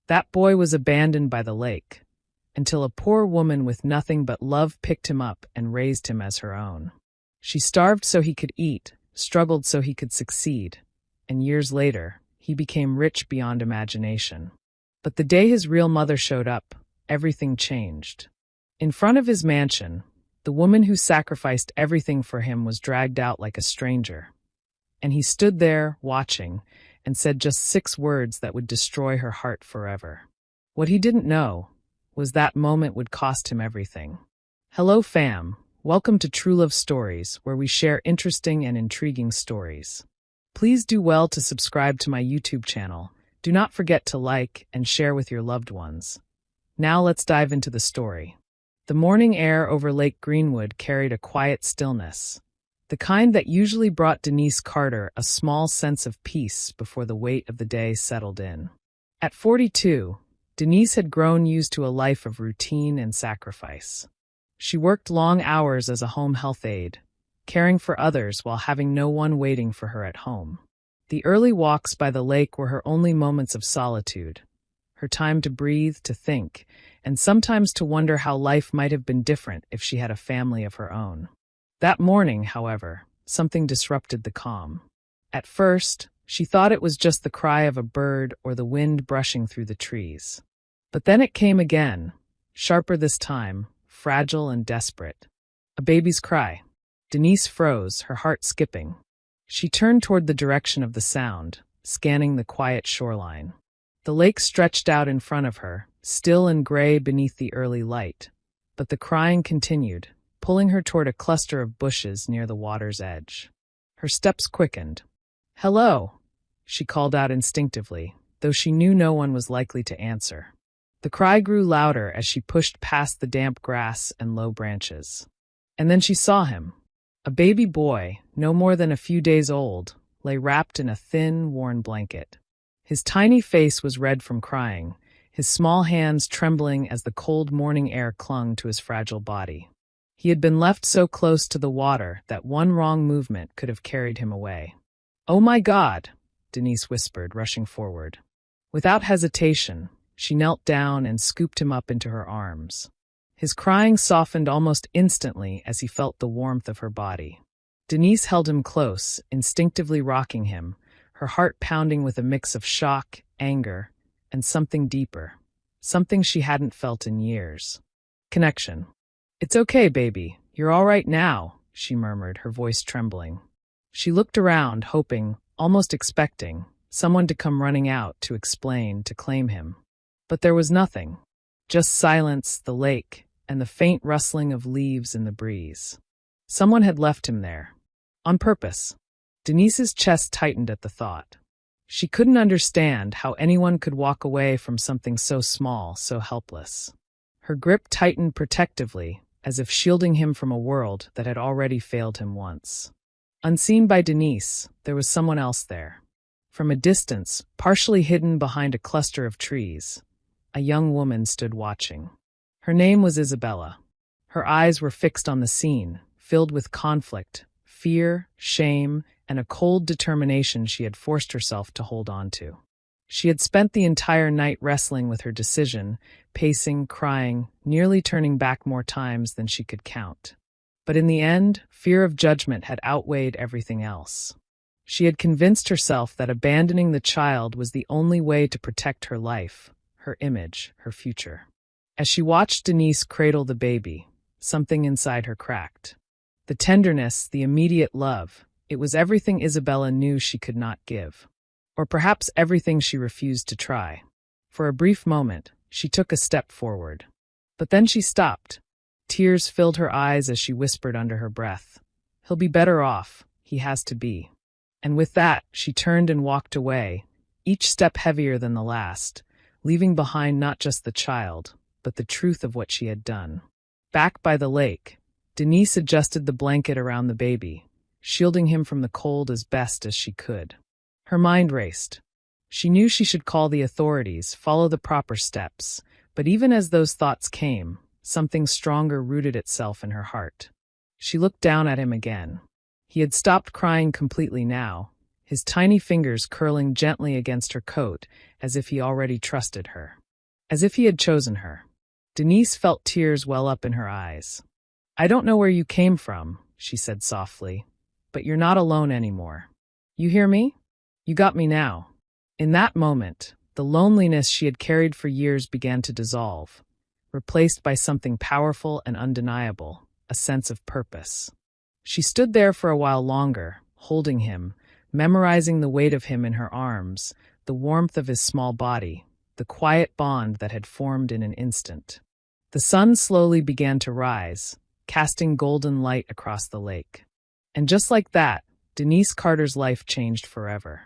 That boy was abandoned by the lake, until a poor woman with nothing but love picked him up and raised him as her own. She starved so he could eat, struggled so he could succeed, and years later, he became rich beyond imagination. But the day his real mother showed up, everything changed. In front of his mansion, the woman who sacrificed everything for him was dragged out like a stranger. And he stood there, watching, and said just 6 words that would destroy her heart forever. What he didn't know was that moment would cost him everything. Hello, fam. Welcome to True Love Stories, where we share interesting and intriguing stories. Please do well to subscribe to my YouTube channel. Do not forget to like and share with your loved ones. Now let's dive into the story. The morning air over Lake Greenwood carried a quiet stillness, the kind that usually brought Denise Carter a small sense of peace before the weight of the day settled in. At 42, Denise had grown used to a life of routine and sacrifice. She worked long hours as a home health aide, caring for others while having no one waiting for her at home. The early walks by the lake were her only moments of solitude, her time to breathe, to think, and sometimes to wonder how life might have been different if she had a family of her own. That morning, however, something disrupted the calm. At first, she thought it was just the cry of a bird or the wind brushing through the trees. But then it came again, sharper this time, fragile and desperate. A baby's cry. Denise froze, her heart skipping. She turned toward the direction of the sound, scanning the quiet shoreline. The lake stretched out in front of her, still and gray beneath the early light. But the crying continued, pulling her toward a cluster of bushes near the water's edge. Her steps quickened. "Hello," she called out instinctively, though she knew no one was likely to answer. The cry grew louder as she pushed past the damp grass and low branches. And then she saw him. A baby boy, no more than a few days old, lay wrapped in a thin, worn blanket. His tiny face was red from crying, his small hands trembling as the cold morning air clung to his fragile body. He had been left so close to the water that one wrong movement could have carried him away. "Oh my God," Denise whispered, rushing forward. Without hesitation, she knelt down and scooped him up into her arms. His crying softened almost instantly as he felt the warmth of her body. Denise held him close, instinctively rocking him, her heart pounding with a mix of shock, anger, and something deeper, something she hadn't felt in years. Connection. "It's okay, baby. You're all right now," she murmured, her voice trembling. She looked around, hoping, almost expecting, someone to come running out, to explain, to claim him. But there was nothing. Just silence, the lake, and the faint rustling of leaves in the breeze. Someone had left him there. On purpose. Denise's chest tightened at the thought. She couldn't understand how anyone could walk away from something so small, so helpless. Her grip tightened protectively, as if shielding him from a world that had already failed him once. Unseen by Denise, there was someone else there. From a distance, partially hidden behind a cluster of trees, a young woman stood watching. Her name was Isabella. Her eyes were fixed on the scene, filled with conflict, fear, shame, and a cold determination she had forced herself to hold on to. She had spent the entire night wrestling with her decision, pacing, crying, nearly turning back more times than she could count. But in the end, fear of judgment had outweighed everything else. She had convinced herself that abandoning the child was the only way to protect her life, her image, her future. As she watched Denise cradle the baby, something inside her cracked. The tenderness, the immediate love, it was everything Isabella knew she could not give. Or perhaps everything she refused to try. For a brief moment, she took a step forward. But then she stopped. Tears filled her eyes as she whispered under her breath, "He'll be better off. He has to be." And with that, she turned and walked away, each step heavier than the last, leaving behind not just the child, but the truth of what she had done. Back by the lake, Denise adjusted the blanket around the baby, shielding him from the cold as best as she could. Her mind raced. She knew she should call the authorities, follow the proper steps, but even as those thoughts came, something stronger rooted itself in her heart. She looked down at him again. He had stopped crying completely now, his tiny fingers curling gently against her coat as if he already trusted her. As if he had chosen her. Denise felt tears well up in her eyes. "I don't know where you came from," she said softly, "but you're not alone anymore. You hear me? You got me now." In that moment, the loneliness she had carried for years began to dissolve, replaced by something powerful and undeniable, a sense of purpose. She stood there for a while longer, holding him, memorizing the weight of him in her arms, the warmth of his small body, the quiet bond that had formed in an instant. The sun slowly began to rise, casting golden light across the lake. And just like that, Denise Carter's life changed forever.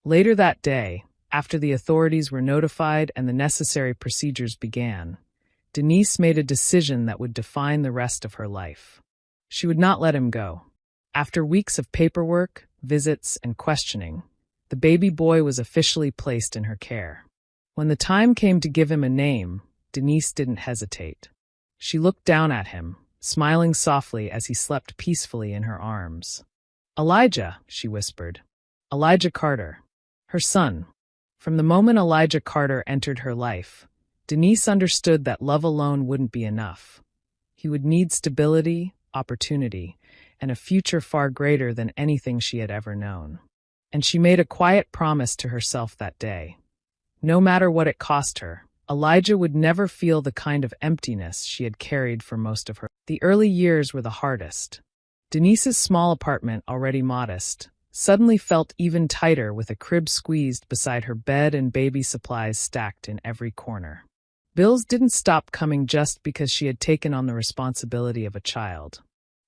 Later that day, after the authorities were notified and the necessary procedures began, Denise made a decision that would define the rest of her life. She would not let him go. After weeks of paperwork, visits, and questioning, the baby boy was officially placed in her care. When the time came to give him a name, Denise didn't hesitate. She looked down at him, smiling softly as he slept peacefully in her arms. "Elijah," she whispered. "Elijah Carter." Her son. From the moment Elijah Carter entered her life, Denise understood that love alone wouldn't be enough. He would need stability, opportunity, and a future far greater than anything she had ever known. And she made a quiet promise to herself that day. No matter what it cost her, Elijah would never feel the kind of emptiness she had carried for most of her. The early years were the hardest. Denise's small apartment, already modest, suddenly felt even tighter with a crib squeezed beside her bed and baby supplies stacked in every corner. Bills didn't stop coming just because she had taken on the responsibility of a child.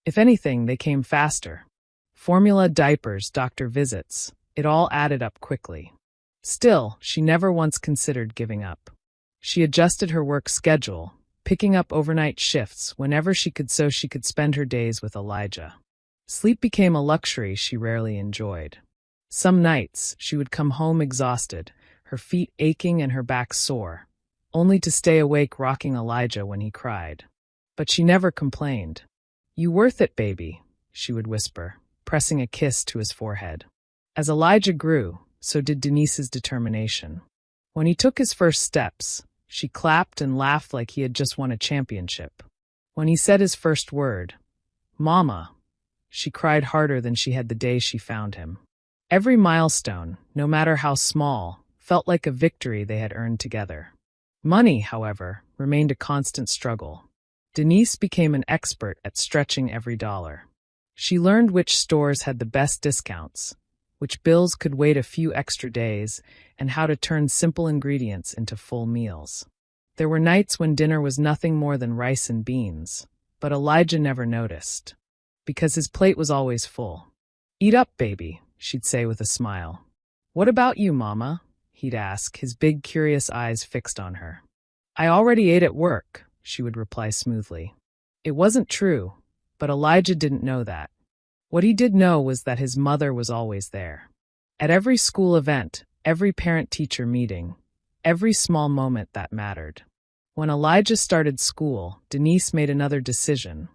If anything, they came faster. Formula, diapers, doctor visits, it all added up quickly. Still, she never once considered giving up. She adjusted her work schedule, picking up overnight shifts whenever she could so she could spend her days with Elijah. Sleep became a luxury she rarely enjoyed. Some nights, she would come home exhausted, her feet aching and her back sore, only to stay awake rocking Elijah when he cried. But she never complained. "You worth it, baby," she would whisper, pressing a kiss to his forehead. As Elijah grew, so did Denise's determination. When he took his first steps, she clapped and laughed like he had just won a championship. When he said his first word, "Mama," she cried harder than she had the day she found him. Every milestone, no matter how small, felt like a victory they had earned together. Money, however, remained a constant struggle. Denise became an expert at stretching every dollar. She learned which stores had the best discounts, which bills could wait a few extra days, and how to turn simple ingredients into full meals. There were nights when dinner was nothing more than rice and beans, but Elijah never noticed, because his plate was always full. "Eat up, baby," she'd say with a smile. "What about you, Mama?" he'd ask, his big, curious eyes fixed on her. "I already ate at work," she would reply smoothly. It wasn't true, but Elijah didn't know that. What he did know was that his mother was always there. At every school event, every parent-teacher meeting, every small moment that mattered. When Elijah started school, Denise made another decision,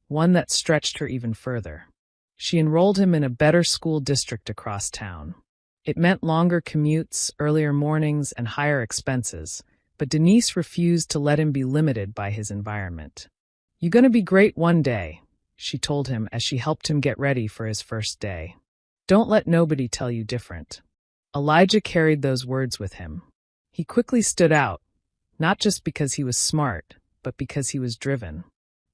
one that stretched her even further. She enrolled him in a better school district across town. It meant longer commutes, earlier mornings, and higher expenses, but Denise refused to let him be limited by his environment. "You're gonna be great one day," she told him as she helped him get ready for his first day. "Don't let nobody tell you different." Elijah carried those words with him. He quickly stood out, not just because he was smart, but because he was driven.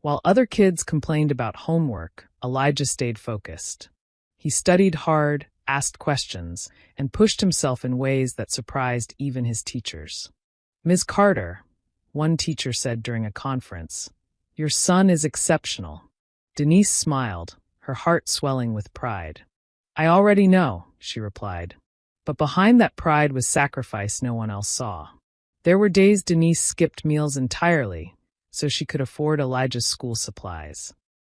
While other kids complained about homework, Elijah stayed focused. He studied hard, asked questions, and pushed himself in ways that surprised even his teachers. "Ms. Carter," one teacher said during a conference, "your son is exceptional." Denise smiled, her heart swelling with pride. "I already know," she replied. But behind that pride was sacrifice no one else saw. There were days Denise skipped meals entirely, so she could afford Elijah's school supplies.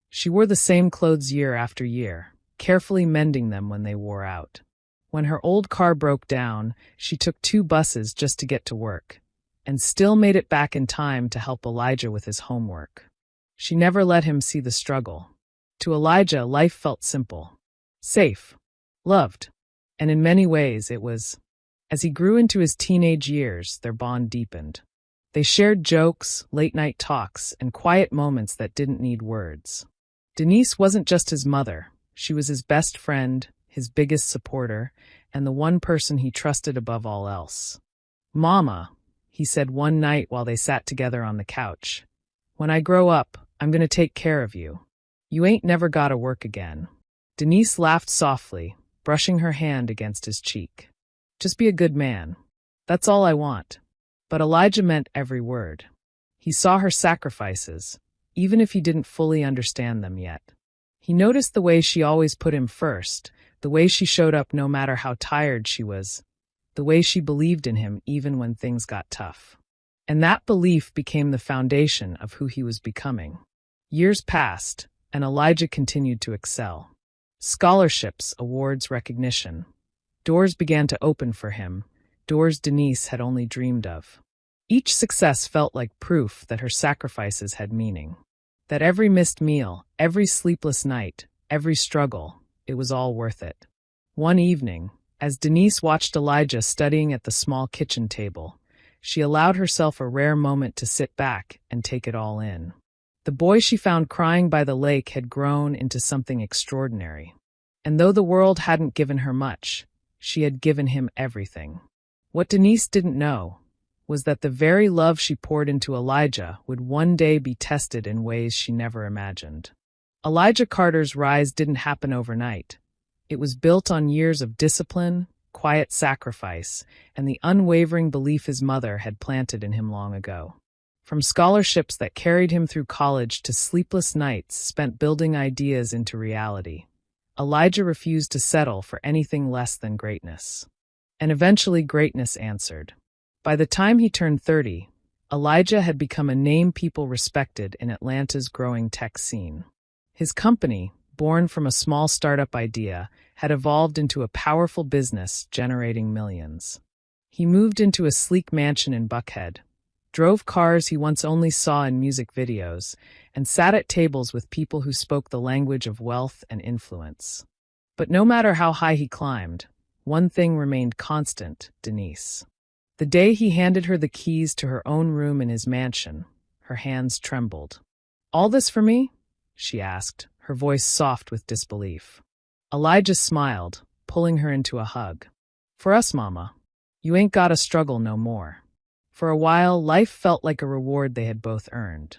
She wore the same clothes year after year, carefully mending them when they wore out. When her old car broke down, she took 2 buses just to get to work, and still made it back in time to help Elijah with his homework. She never let him see the struggle. To Elijah, life felt simple, safe, loved. And in many ways it was. As he grew into his teenage years, their bond deepened. They shared jokes, late-night talks, and quiet moments that didn't need words. Denise wasn't just his mother. She was his best friend, his biggest supporter, and the one person he trusted above all else. "Mama," he said one night while they sat together on the couch, "when I grow up, I'm going to take care of you. You ain't never gotta work again." Denise laughed softly, brushing her hand against his cheek. "Just be a good man. That's all I want." But Elijah meant every word. He saw her sacrifices, even if he didn't fully understand them yet. He noticed the way she always put him first, the way she showed up no matter how tired she was, the way she believed in him even when things got tough. And that belief became the foundation of who he was becoming. Years passed, and Elijah continued to excel. Scholarships, awards, recognition. Doors began to open for him, doors Denise had only dreamed of. Each success felt like proof that her sacrifices had meaning. That every missed meal, every sleepless night, every struggle, it was all worth it. One evening, as Denise watched Elijah studying at the small kitchen table, she allowed herself a rare moment to sit back and take it all in. The boy she found crying by the lake had grown into something extraordinary. And though the world hadn't given her much, she had given him everything. What Denise didn't know was that the very love she poured into Elijah would one day be tested in ways she never imagined. Elijah Carter's rise didn't happen overnight. It was built on years of discipline, quiet sacrifice, and the unwavering belief his mother had planted in him long ago. From scholarships that carried him through college to sleepless nights spent building ideas into reality, Elijah refused to settle for anything less than greatness. And eventually greatness answered. By the time he turned 30, Elijah had become a name people respected in Atlanta's growing tech scene. His company, born from a small startup idea, had evolved into a powerful business generating millions. He moved into a sleek mansion in Buckhead, drove cars he once only saw in music videos, and sat at tables with people who spoke the language of wealth and influence. But no matter how high he climbed, one thing remained constant: Denise. The day he handed her the keys to her own room in his mansion, her hands trembled. "All this for me?" she asked, her voice soft with disbelief. Elijah smiled, pulling her into a hug. "For us, Mama. You ain't gotta struggle no more." For a while, life felt like a reward they had both earned.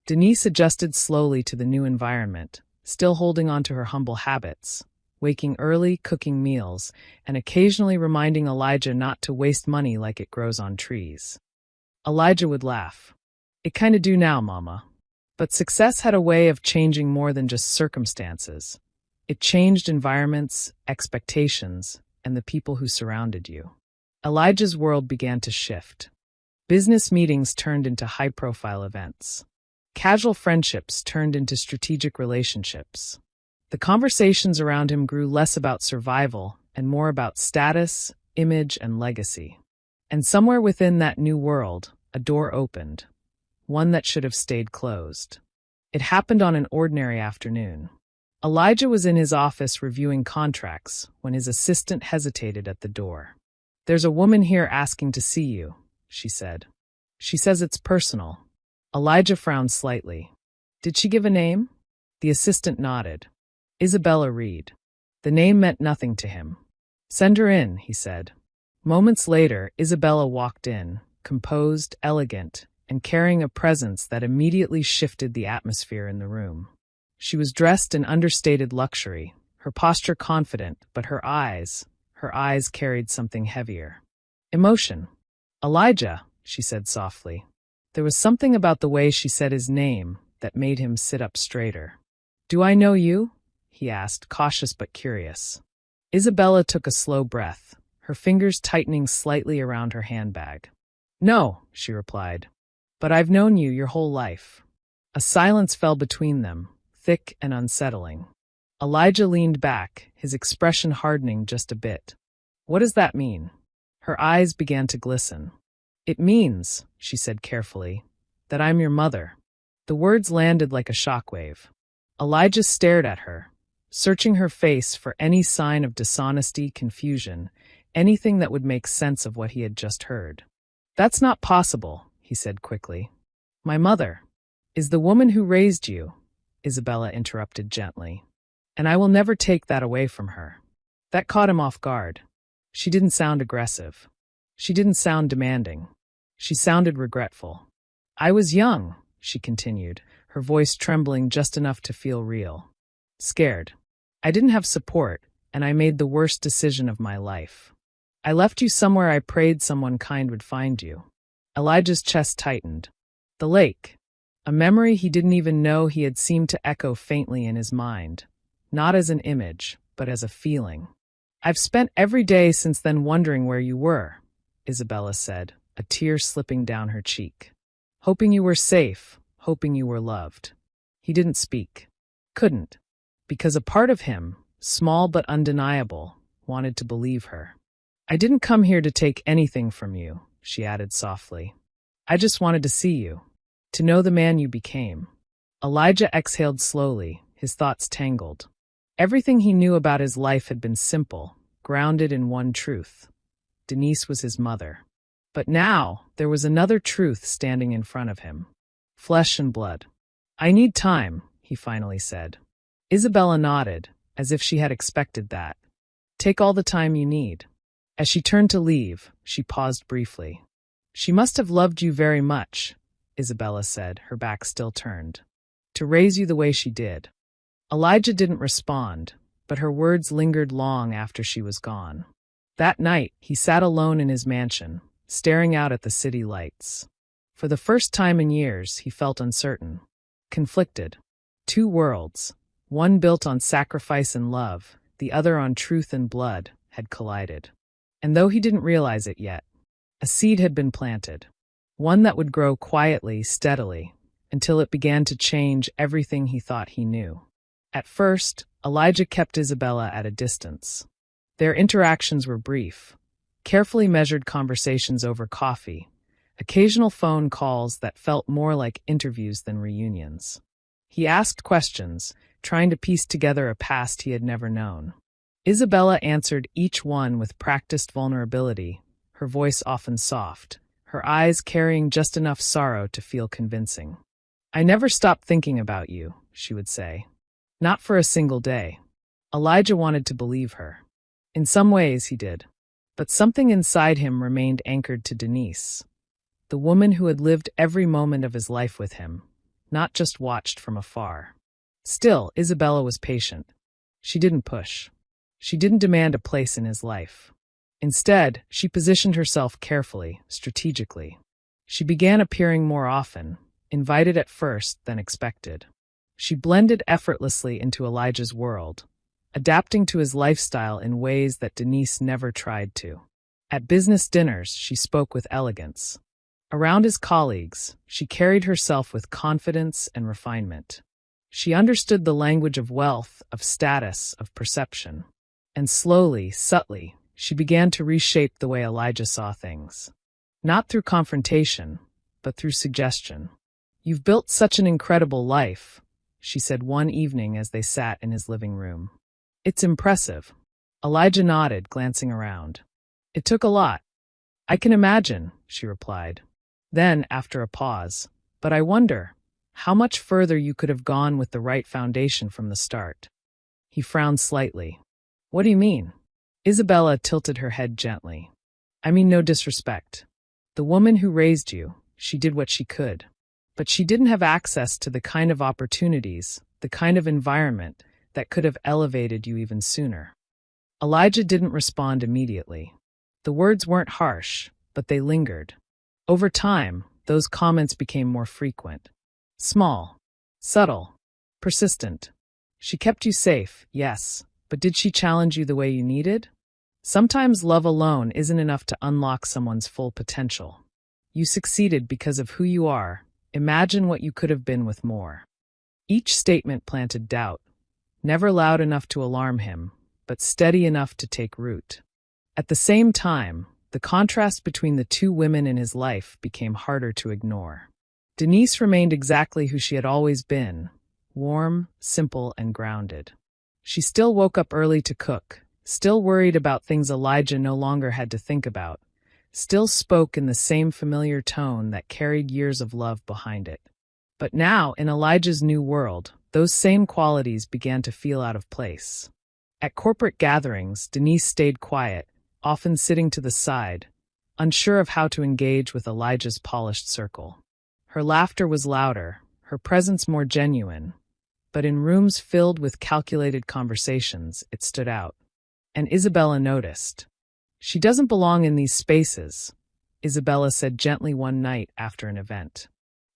Denise adjusted slowly to the new environment, still holding on to her humble habits, waking early, cooking meals, and occasionally reminding Elijah not to waste money like it grows on trees. Elijah would laugh. "It kinda do now, Mama." But success had a way of changing more than just circumstances. It changed environments, expectations, and the people who surrounded you. Elijah's world began to shift. Business meetings turned into high-profile events. Casual friendships turned into strategic relationships. The conversations around him grew less about survival and more about status, image, and legacy. And somewhere within that new world, a door opened, one that should have stayed closed. It happened on an ordinary afternoon. Elijah was in his office reviewing contracts when his assistant hesitated at the door. "There's a woman here asking to see you," she said. "She says it's personal." Elijah frowned slightly. "Did she give a name?" The assistant nodded. "Isabella Reed." The name meant nothing to him. "Send her in," he said. Moments later, Isabella walked in, composed, elegant, and carrying a presence that immediately shifted the atmosphere in the room. She was dressed in understated luxury, her posture confident, but her eyes carried something heavier. Emotion. "Elijah," she said softly. There was something about the way she said his name that made him sit up straighter. "Do I know you?" he asked, cautious but curious. Isabella took a slow breath, her fingers tightening slightly around her handbag. "No," she replied. "But I've known you your whole life." A silence fell between them, thick and unsettling. Elijah leaned back, his expression hardening just a bit. "What does that mean?" Her eyes began to glisten. "It means," she said carefully, "that I'm your mother." The words landed like a shockwave. Elijah stared at her, searching her face for any sign of dishonesty, confusion, anything that would make sense of what he had just heard. "That's not possible," he said quickly. "My mother is the woman who raised you," Isabella interrupted gently. "And I will never take that away from her." That caught him off guard. She didn't sound aggressive. She didn't sound demanding. She sounded regretful. "I was young," she continued, her voice trembling just enough to feel real. "Scared. I didn't have support, and I made the worst decision of my life. I left you somewhere I prayed someone kind would find you." Elijah's chest tightened. The lake. A memory he didn't even know he had seemed to echo faintly in his mind, not as an image, but as a feeling. "I've spent every day since then wondering where you were," Isabella said, a tear slipping down her cheek. "Hoping you were safe, hoping you were loved." He didn't speak. Couldn't. Because a part of him, small but undeniable, wanted to believe her. "I didn't come here to take anything from you," she added softly. "I just wanted to see you, to know the man you became." Elijah exhaled slowly, his thoughts tangled. Everything he knew about his life had been simple, grounded in one truth. Denise was his mother. But now, there was another truth standing in front of him. Flesh and blood. "I need time," he finally said. Isabella nodded, as if she had expected that. "Take all the time you need." As she turned to leave, she paused briefly. "She must have loved you very much," Isabella said, her back still turned, "to raise you the way she did." Elijah didn't respond, but her words lingered long after she was gone. That night, he sat alone in his mansion, staring out at the city lights. For the first time in years, he felt uncertain, conflicted. Two worlds, one built on sacrifice and love, the other on truth and blood, had collided. And though he didn't realize it yet, a seed had been planted, one that would grow quietly, steadily, until it began to change everything he thought he knew. At first, Elijah kept Isabella at a distance. Their interactions were brief, carefully measured conversations over coffee, occasional phone calls that felt more like interviews than reunions. He asked questions, trying to piece together a past he had never known. Isabella answered each one with practiced vulnerability, her voice often soft, her eyes carrying just enough sorrow to feel convincing. "I never stopped thinking about you," she would say. Not for a single day. Elijah wanted to believe her. In some ways, he did. But something inside him remained anchored to Denise, the woman who had lived every moment of his life with him, not just watched from afar. Still, Isabella was patient. She didn't push. She didn't demand a place in his life. Instead, she positioned herself carefully, strategically. She began appearing more often, invited at first, then expected. She blended effortlessly into Elijah's world, adapting to his lifestyle in ways that Denise never tried to. At business dinners, she spoke with elegance. Around his colleagues, she carried herself with confidence and refinement. She understood the language of wealth, of status, of perception. And slowly, subtly, she began to reshape the way Elijah saw things. Not through confrontation, but through suggestion. "You've built such an incredible life," she said one evening as they sat in his living room. "It's impressive." Elijah nodded, glancing around. "It took a lot." "I can imagine," she replied. Then, after a pause, "But I wonder how much further you could have gone with the right foundation from the start." He frowned slightly. "What do you mean?" Isabella tilted her head gently. "I mean no disrespect. The woman who raised you, she did what she could. But she didn't have access to the kind of opportunities, the kind of environment that could have elevated you even sooner." Elijah didn't respond immediately. The words weren't harsh, but they lingered. Over time, those comments became more frequent. Small, subtle, persistent. "She kept you safe, yes, but did she challenge you the way you needed?" Sometimes love alone isn't enough to unlock someone's full potential. You succeeded because of who you are. Imagine what you could have been with more. Each statement planted doubt, never loud enough to alarm him, but steady enough to take root. At the same time, the contrast between the two women in his life became harder to ignore. Denise remained exactly who she had always been, warm, simple, and grounded. She still woke up early to cook, still worried about things Elijah no longer had to think about, still spoke in the same familiar tone that carried years of love behind it. But now, in Elijah's new world, those same qualities began to feel out of place. At corporate gatherings, Denise stayed quiet, often sitting to the side, unsure of how to engage with Elijah's polished circle. Her laughter was louder, her presence more genuine, but in rooms filled with calculated conversations, it stood out. And Isabella noticed. "She doesn't belong in these spaces," Isabella said gently one night after an event.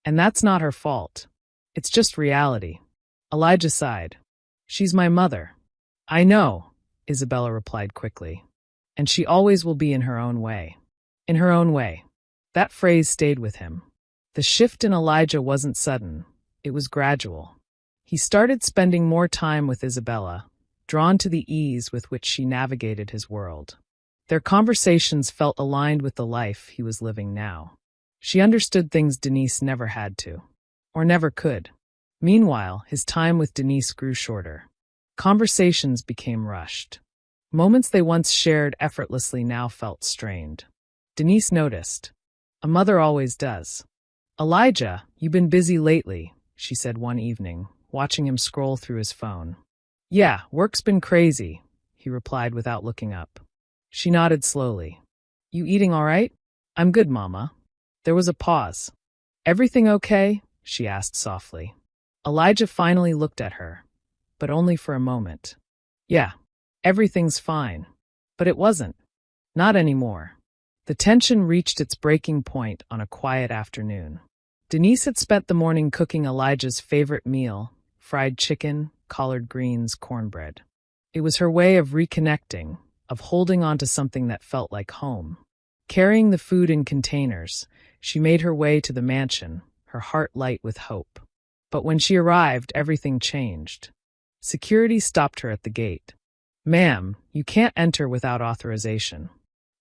"And that's not her fault. It's just reality." Elijah sighed. "She's my mother." "I know," Isabella replied quickly. "And she always will be in her own way." In her own way. That phrase stayed with him. The shift in Elijah wasn't sudden, it was gradual. He started spending more time with Isabella, drawn to the ease with which she navigated his world. Their conversations felt aligned with the life he was living now. She understood things Denise never had to, or never could. Meanwhile, his time with Denise grew shorter. Conversations became rushed. Moments they once shared effortlessly now felt strained. Denise noticed. A mother always does. "Elijah, you've been busy lately," she said one evening, watching him scroll through his phone. "Yeah, work's been crazy," he replied without looking up. She nodded slowly. "You eating all right?" "I'm good, Mama." There was a pause. "Everything okay?" she asked softly. Elijah finally looked at her, but only for a moment. "Yeah, everything's fine." But it wasn't. Not anymore. The tension reached its breaking point on a quiet afternoon. Denise had spent the morning cooking Elijah's favorite meal, fried chicken, collard greens, cornbread. It was her way of reconnecting, of holding on to something that felt like home. Carrying the food in containers, she made her way to the mansion, her heart light with hope. But when she arrived, everything changed. Security stopped her at the gate. "Ma'am, you can't enter without authorization."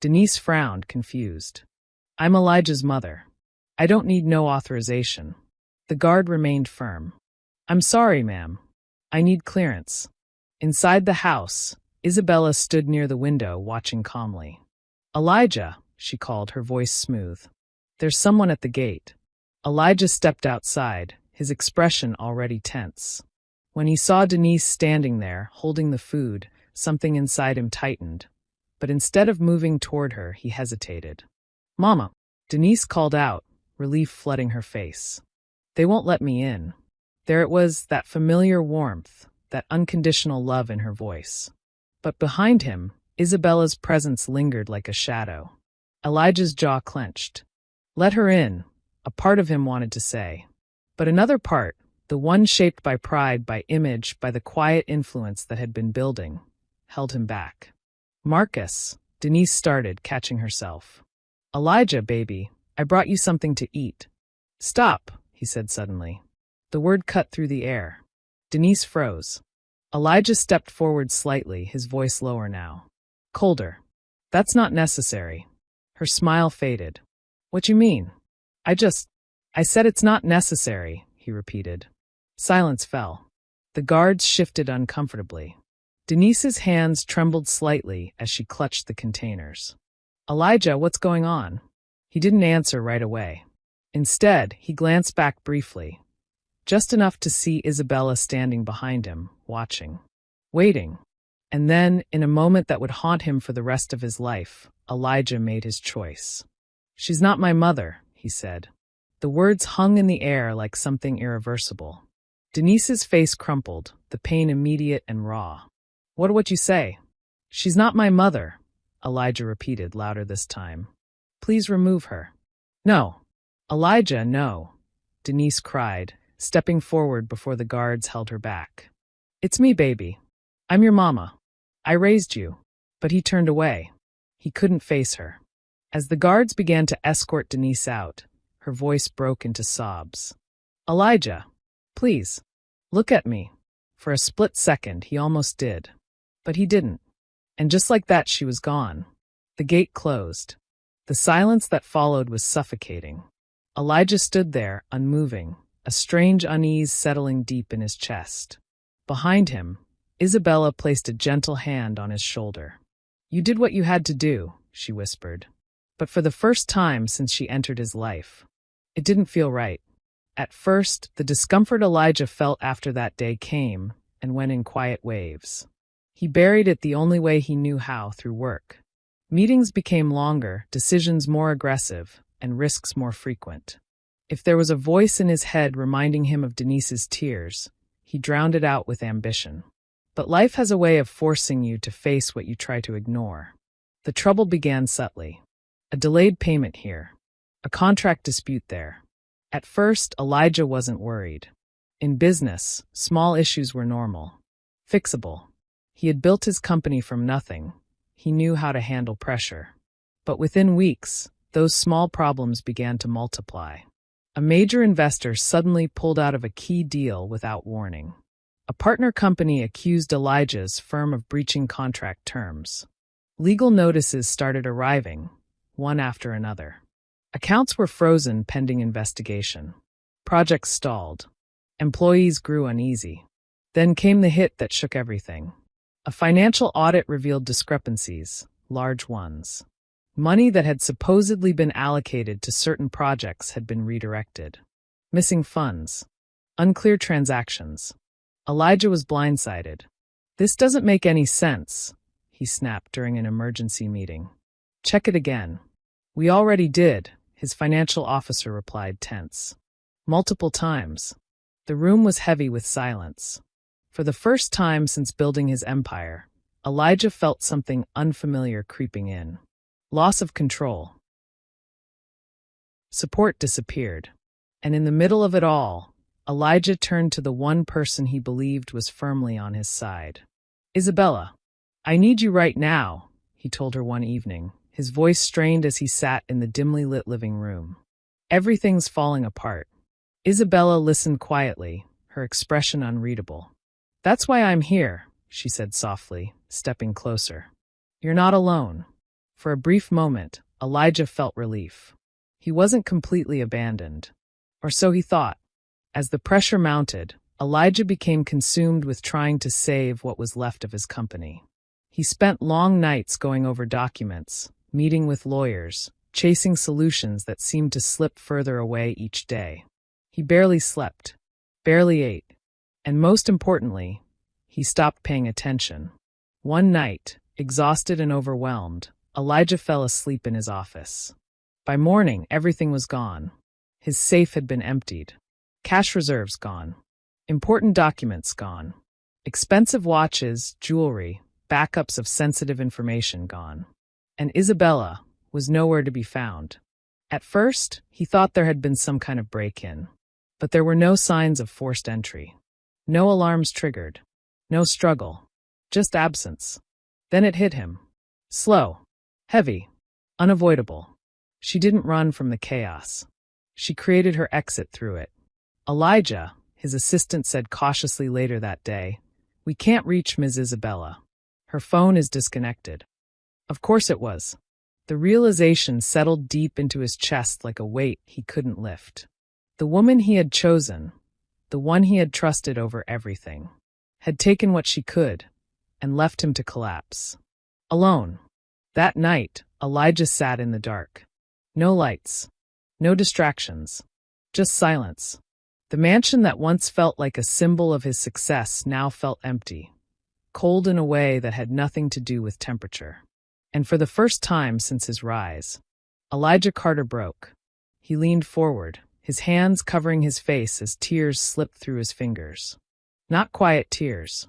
Denise frowned, confused. "I'm Elijah's mother. I don't need no authorization." The guard remained firm. "I'm sorry, ma'am. I need clearance." Inside the house, Isabella stood near the window, watching calmly. "Elijah," she called, her voice smooth. "There's someone at the gate." Elijah stepped outside, his expression already tense. When he saw Denise standing there, holding the food, something inside him tightened. But instead of moving toward her, he hesitated. "Mama," Denise called out, relief flooding her face. "They won't let me in." There it was, that familiar warmth, that unconditional love in her voice. But behind him, Isabella's presence lingered like a shadow. Elijah's jaw clenched. "Let her in," a part of him wanted to say. But another part, the one shaped by pride, by image, by the quiet influence that had been building, held him back. "Marcus," Denise started, catching herself. "Elijah, baby, I brought you something to eat." "Stop," he said suddenly. The word cut through the air. Denise froze. Elijah stepped forward slightly, his voice lower now. Colder. "That's not necessary." Her smile faded. "What you mean?" I said it's not necessary," he repeated. Silence fell. The guards shifted uncomfortably. Denise's hands trembled slightly as she clutched the containers. "Elijah, what's going on?" He didn't answer right away. Instead, he glanced back briefly, just enough to see Isabella standing behind him, watching, waiting. And then, in a moment that would haunt him for the rest of his life, Elijah made his choice. "She's not my mother," he said. The words hung in the air like something irreversible. Denise's face crumpled, the pain immediate and raw. What you say?" "She's not my mother," Elijah repeated, louder this time. "Please remove her." "No." "Elijah, no," Denise cried, stepping forward before the guards held her back. "It's me, baby. I'm your mama. I raised you." But he turned away. He couldn't face her. As the guards began to escort Denise out, her voice broke into sobs. "Elijah, please, look at me." For a split second, he almost did. But he didn't. And just like that, she was gone. The gate closed. The silence that followed was suffocating. Elijah stood there, unmoving, a strange unease settling deep in his chest. Behind him, Isabella placed a gentle hand on his shoulder. "You did what you had to do," she whispered. But for the first time since she entered his life, it didn't feel right. At first, the discomfort Elijah felt after that day came and went in quiet waves. He buried it the only way he knew how, through work. Meetings became longer, decisions more aggressive, and risks more frequent. If there was a voice in his head reminding him of Denise's tears, he drowned it out with ambition. But life has a way of forcing you to face what you try to ignore. The trouble began subtly. A delayed payment here. A contract dispute there. At first, Elijah wasn't worried. In business, small issues were normal. Fixable. He had built his company from nothing. He knew how to handle pressure. But within weeks, those small problems began to multiply. A major investor suddenly pulled out of a key deal without warning. A partner company accused Elijah's firm of breaching contract terms. Legal notices started arriving, one after another. Accounts were frozen pending investigation. Projects stalled. Employees grew uneasy. Then came the hit that shook everything. A financial audit revealed discrepancies, large ones. Money that had supposedly been allocated to certain projects had been redirected. Missing funds. Unclear transactions. Elijah was blindsided. "This doesn't make any sense," he snapped during an emergency meeting. "Check it again." "We already did," his financial officer replied, tense. "Multiple times." The room was heavy with silence. For the first time since building his empire, Elijah felt something unfamiliar creeping in. Loss of control. Support disappeared. And in the middle of it all, Elijah turned to the one person he believed was firmly on his side. "Isabella, I need you right now," he told her one evening, his voice strained as he sat in the dimly lit living room. "Everything's falling apart." Isabella listened quietly, her expression unreadable. "That's why I'm here," she said softly, stepping closer. "You're not alone." For a brief moment, Elijah felt relief. He wasn't completely abandoned. Or so he thought. As the pressure mounted, Elijah became consumed with trying to save what was left of his company. He spent long nights going over documents, meeting with lawyers, chasing solutions that seemed to slip further away each day. He barely slept, barely ate, and most importantly, he stopped paying attention. One night, exhausted and overwhelmed, Elijah fell asleep in his office. By morning, everything was gone. His safe had been emptied. Cash reserves gone. Important documents gone. Expensive watches, jewelry, backups of sensitive information gone. And Isabella was nowhere to be found. At first, he thought there had been some kind of break-in. But there were no signs of forced entry. No alarms triggered. No struggle. Just absence. Then it hit him. Slow. Heavy. Unavoidable. She didn't run from the chaos. She created her exit through it. "Elijah," his assistant said cautiously later that day, "we can't reach Ms. Isabella. Her phone is disconnected." Of course it was. The realization settled deep into his chest like a weight he couldn't lift. The woman he had chosen, the one he had trusted over everything, had taken what she could and left him to collapse. Alone. That night, Elijah sat in the dark. No lights. No distractions. Just silence. The mansion that once felt like a symbol of his success now felt empty, cold in a way that had nothing to do with temperature. And for the first time since his rise, Elijah Carter broke. He leaned forward, his hands covering his face as tears slipped through his fingers. Not quiet tears.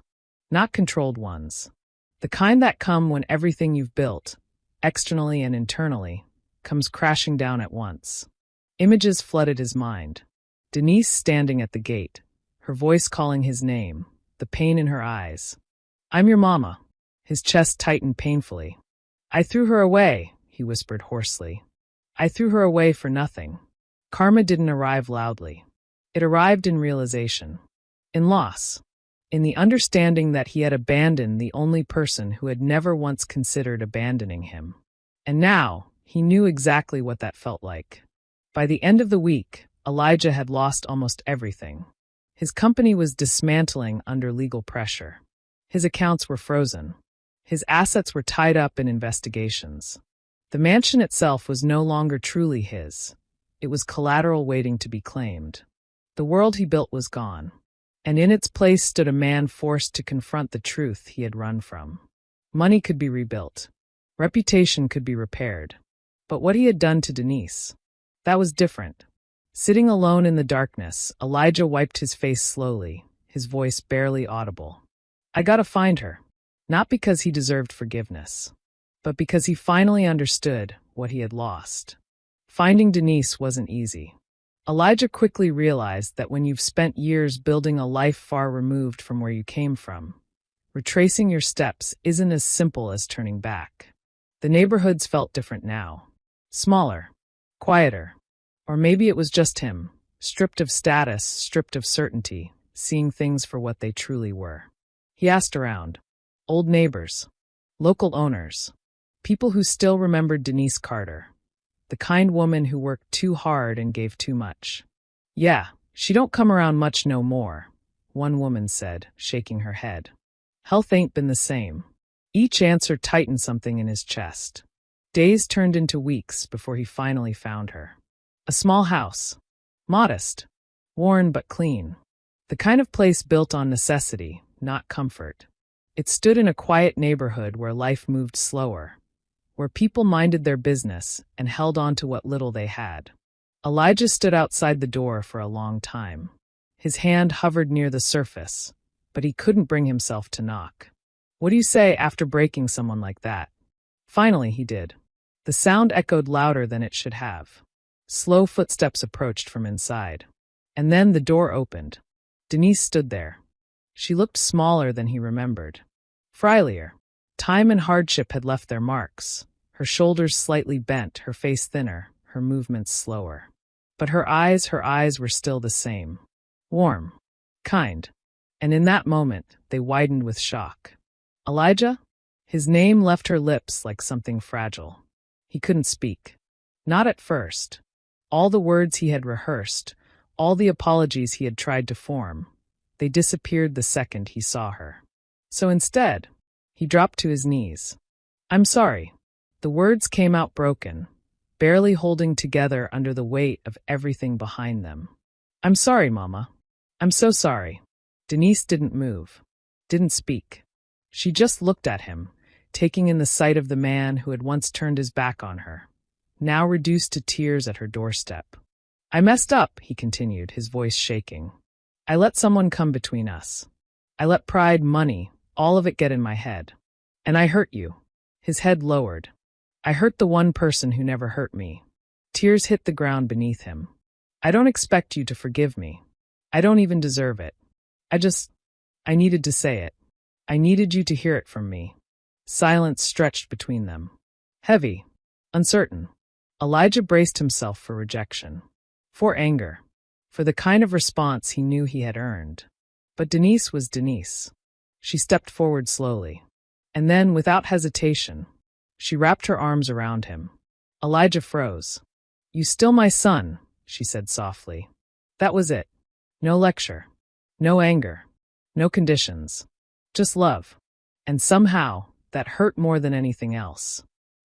Not controlled ones. The kind that come when everything you've built, externally and internally, comes crashing down at once. Images flooded his mind. Denise standing at the gate, her voice calling his name, the pain in her eyes. "I'm your mama." His chest tightened painfully. "I threw her away," he whispered hoarsely. "I threw her away for nothing." Karma didn't arrive loudly. It arrived in realization. In loss. In the understanding that he had abandoned the only person who had never once considered abandoning him. And now, he knew exactly what that felt like. By the end of the week, Elijah had lost almost everything. His company was dismantling under legal pressure. His accounts were frozen. His assets were tied up in investigations. The mansion itself was no longer truly his. It was collateral waiting to be claimed. The world he built was gone, and in its place stood a man forced to confront the truth he had run from. Money could be rebuilt. Reputation could be repaired. But what he had done to Denise, that was different. Sitting alone in the darkness, Elijah wiped his face slowly, his voice barely audible. I gotta find her. Not because he deserved forgiveness, but because he finally understood what he had lost. Finding Denise wasn't easy. Elijah quickly realized that when you've spent years building a life far removed from where you came from, retracing your steps isn't as simple as turning back. The neighborhoods felt different now. Smaller, quieter. Or maybe it was just him, stripped of status, stripped of certainty, seeing things for what they truly were. He asked around. Old neighbors, local owners, people who still remembered Denise Carter, the kind woman who worked too hard and gave too much. Yeah, she don't come around much no more, one woman said, shaking her head. Health ain't been the same. Each answer tightened something in his chest. Days turned into weeks before he finally found her. A small house. Modest. Worn but clean. The kind of place built on necessity, not comfort. It stood in a quiet neighborhood where life moved slower, where people minded their business and held on to what little they had. Elijah stood outside the door for a long time. His hand hovered near the surface, but he couldn't bring himself to knock. What do you say after breaking someone like that? Finally, he did. The sound echoed louder than it should have. Slow footsteps approached from inside. And then the door opened. Denise stood there. She looked smaller than he remembered. Frilier. Time and hardship had left their marks. Her shoulders slightly bent, her face thinner, her movements slower. But her eyes were still the same. Warm. Kind. And in that moment, they widened with shock. Elijah? His name left her lips like something fragile. He couldn't speak. Not at first. All the words he had rehearsed, all the apologies he had tried to form, they disappeared the second he saw her. So instead, he dropped to his knees. I'm sorry. The words came out broken, barely holding together under the weight of everything behind them. I'm sorry, Mama. I'm so sorry. Denise didn't move, didn't speak. She just looked at him, taking in the sight of the man who had once turned his back on her, now reduced to tears at her doorstep. I messed up, he continued, his voice shaking. I let someone come between us. I let pride, money, all of it get in my head. And I hurt you. His head lowered. I hurt the one person who never hurt me. Tears hit the ground beneath him. I don't expect you to forgive me. I don't even deserve it. I needed to say it. I needed you to hear it from me. Silence stretched between them. Heavy. Uncertain. Elijah braced himself for rejection. For anger. For the kind of response he knew he had earned. But Denise was Denise. She stepped forward slowly. And then, without hesitation, she wrapped her arms around him. Elijah froze. You still my son, she said softly. That was it. No lecture. No anger. No conditions. Just love. And somehow, that hurt more than anything else.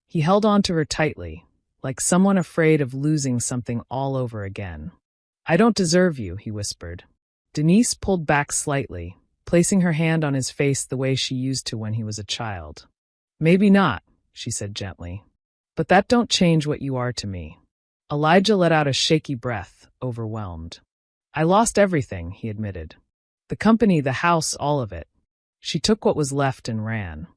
He held on to her tightly, like someone afraid of losing something all over again. I don't deserve you, he whispered. Denise pulled back slightly, placing her hand on his face the way she used to when he was a child. Maybe not, she said gently. But that don't change what you are to me. Elijah let out a shaky breath, overwhelmed. I lost everything, he admitted. The company, the house, all of it. She took what was left and ran.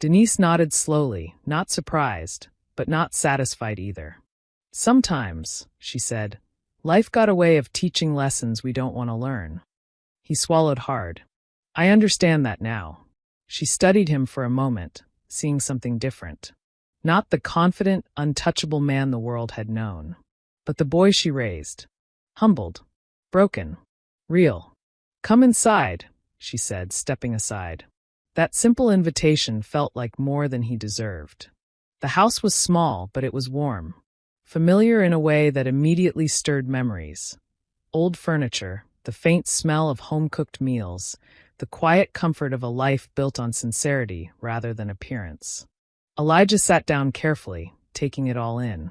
Denise nodded slowly, not surprised, but not satisfied either. Sometimes, she said, life got a way of teaching lessons we don't want to learn. He swallowed hard. I understand that now. She studied him for a moment, seeing something different. Not the confident, untouchable man the world had known, but the boy she raised. Humbled. Broken. Real. Come inside, she said, stepping aside. That simple invitation felt like more than he deserved. The house was small, but it was warm. Familiar in a way that immediately stirred memories. Old furniture, the faint smell of home-cooked meals, the quiet comfort of a life built on sincerity rather than appearance. Elijah sat down carefully, taking it all in.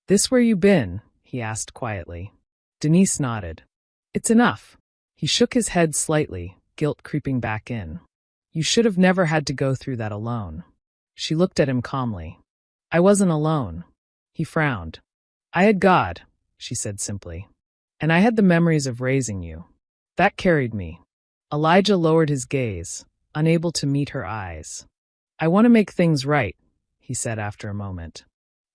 "This where you been?" he asked quietly. Denise nodded. "It's enough." He shook his head slightly, guilt creeping back in. "You should have never had to go through that alone." She looked at him calmly. "I wasn't alone." He frowned. "I had God," she said simply. "And I had the memories of raising you. That carried me." Elijah lowered his gaze, unable to meet her eyes. "I want to make things right," he said after a moment.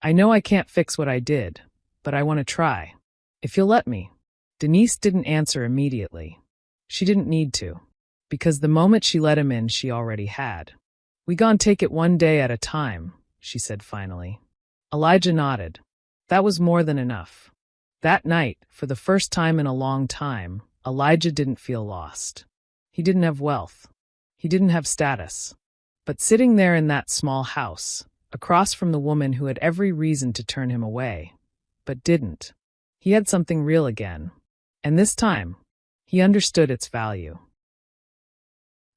"I know I can't fix what I did, but I want to try. If you'll let me." Denise didn't answer immediately. She didn't need to, because the moment she let him in, she already had. "We gon' take it one day at a time," she said finally. Elijah nodded. That was more than enough. That night, for the first time in a long time, Elijah didn't feel lost. He didn't have wealth. He didn't have status. But sitting there in that small house, across from the woman who had every reason to turn him away, but didn't, he had something real again. And this time, he understood its value.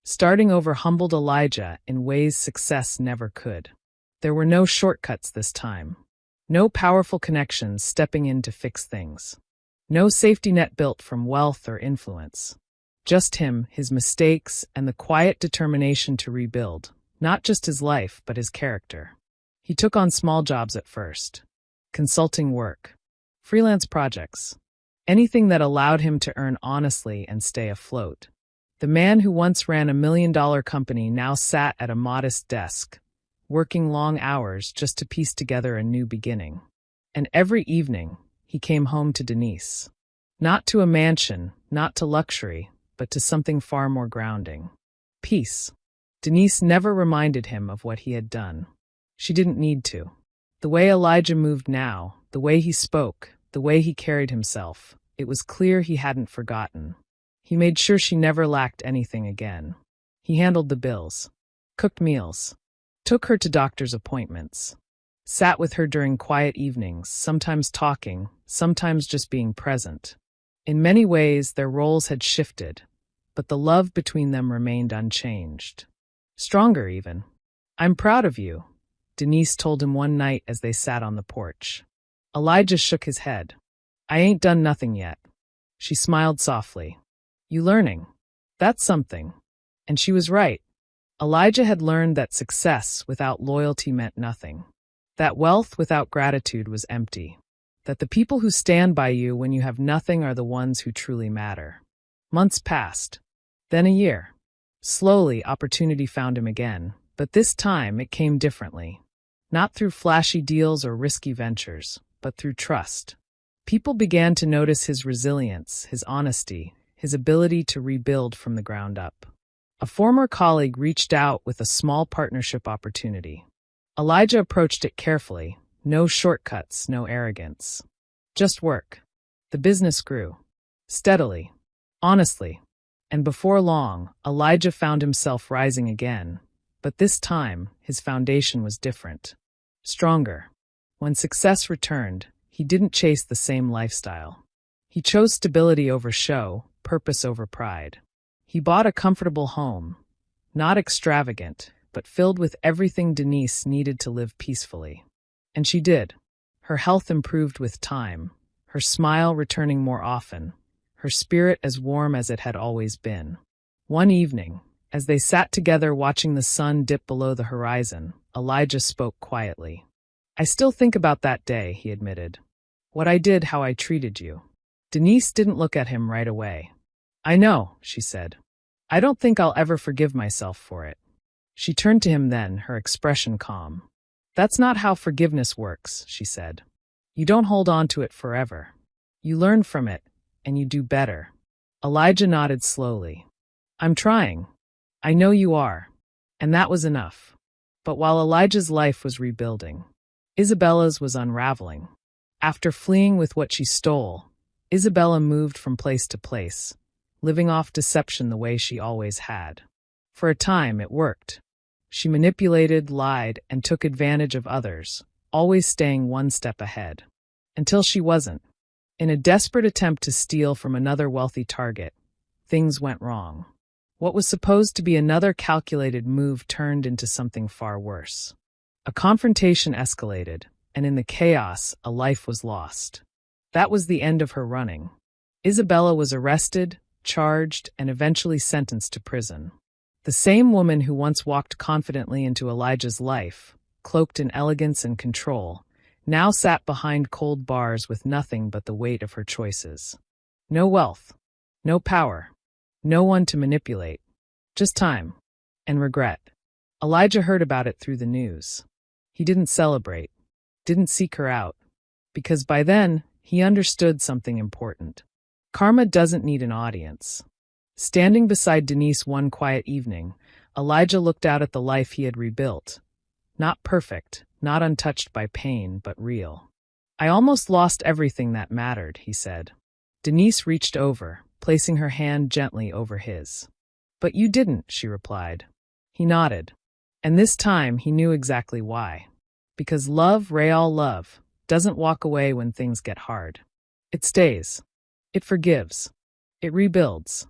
Starting over humbled Elijah in ways success never could. There were no shortcuts this time. No powerful connections stepping in to fix things. No safety net built from wealth or influence. Just him, his mistakes, and the quiet determination to rebuild, not just his life, but his character. He took on small jobs at first. Consulting work. Freelance projects. Anything that allowed him to earn honestly and stay afloat. The man who once ran $1 million company now sat at a modest desk, working long hours just to piece together a new beginning. And every evening, he came home to Denise. Not to a mansion, not to luxury, but to something far more grounding. Peace. Denise never reminded him of what he had done. She didn't need to. The way Elijah moved now, the way he spoke, the way he carried himself, it was clear he hadn't forgotten. He made sure she never lacked anything again. He handled the bills, cooked meals, took her to doctor's appointments, sat with her during quiet evenings, sometimes talking, sometimes just being present. In many ways, their roles had shifted, but the love between them remained unchanged. Stronger, even. "I'm proud of you," Denise told him one night as they sat on the porch. Elijah shook his head. "I ain't done nothing yet." She smiled softly. "You learning? That's something." And she was right. Elijah had learned that success without loyalty meant nothing. That wealth without gratitude was empty. That the people who stand by you when you have nothing are the ones who truly matter. Months passed. Then a year. Slowly, opportunity found him again, but this time it came differently. Not through flashy deals or risky ventures, but through trust. People began to notice his resilience, his honesty, his ability to rebuild from the ground up. A former colleague reached out with a small partnership opportunity. Elijah approached it carefully. No shortcuts, no arrogance. Just work. The business grew. Steadily. Honestly. And before long, Elijah found himself rising again. But this time, his foundation was different. Stronger. When success returned, he didn't chase the same lifestyle. He chose stability over show, purpose over pride. He bought a comfortable home, not extravagant, but filled with everything Denise needed to live peacefully. And she did. Her health improved with time, her smile returning more often, her spirit as warm as it had always been. One evening, as they sat together watching the sun dip below the horizon, Elijah spoke quietly. "I still think about that day," he admitted. "What I did, how I treated you." Denise didn't look at him right away. "I know," she said. "I don't think I'll ever forgive myself for it." She turned to him then, her expression calm. "That's not how forgiveness works," she said. "You don't hold on to it forever. You learn from it, and you do better." Elijah nodded slowly. "I'm trying. I know you are." And that was enough. But while Elijah's life was rebuilding, Isabella's was unraveling. After fleeing with what she stole, Isabella moved from place to place, living off deception the way she always had. For a time, it worked. She manipulated, lied, and took advantage of others, always staying one step ahead. Until she wasn't. In a desperate attempt to steal from another wealthy target, things went wrong. What was supposed to be another calculated move turned into something far worse. A confrontation escalated, and in the chaos, a life was lost. That was the end of her running. Isabella was arrested, charged, and eventually sentenced to prison. The same woman who once walked confidently into Elijah's life, cloaked in elegance and control, now sat behind cold bars with nothing but the weight of her choices. No wealth, no power, no one to manipulate, just time and regret. Elijah heard about it through the news. He didn't celebrate, didn't seek her out, because by then he understood something important. Karma doesn't need an audience. Standing beside Denise one quiet evening, Elijah looked out at the life he had rebuilt. Not perfect, not untouched by pain, but real. I almost lost everything that mattered, he said. Denise reached over, placing her hand gently over his. But you didn't, she replied. He nodded. And this time he knew exactly why. Because love, real love, doesn't walk away when things get hard. It stays. It forgives. It rebuilds.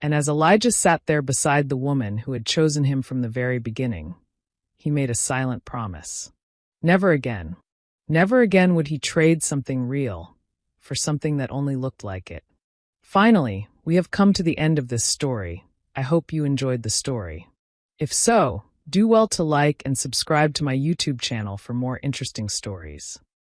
And as Elijah sat there beside the woman who had chosen him from the very beginning, he made a silent promise. Never again. Never again would he trade something real for something that only looked like it. Finally, we have come to the end of this story. I hope you enjoyed the story. If so, do well to like and subscribe to my YouTube channel for more interesting stories.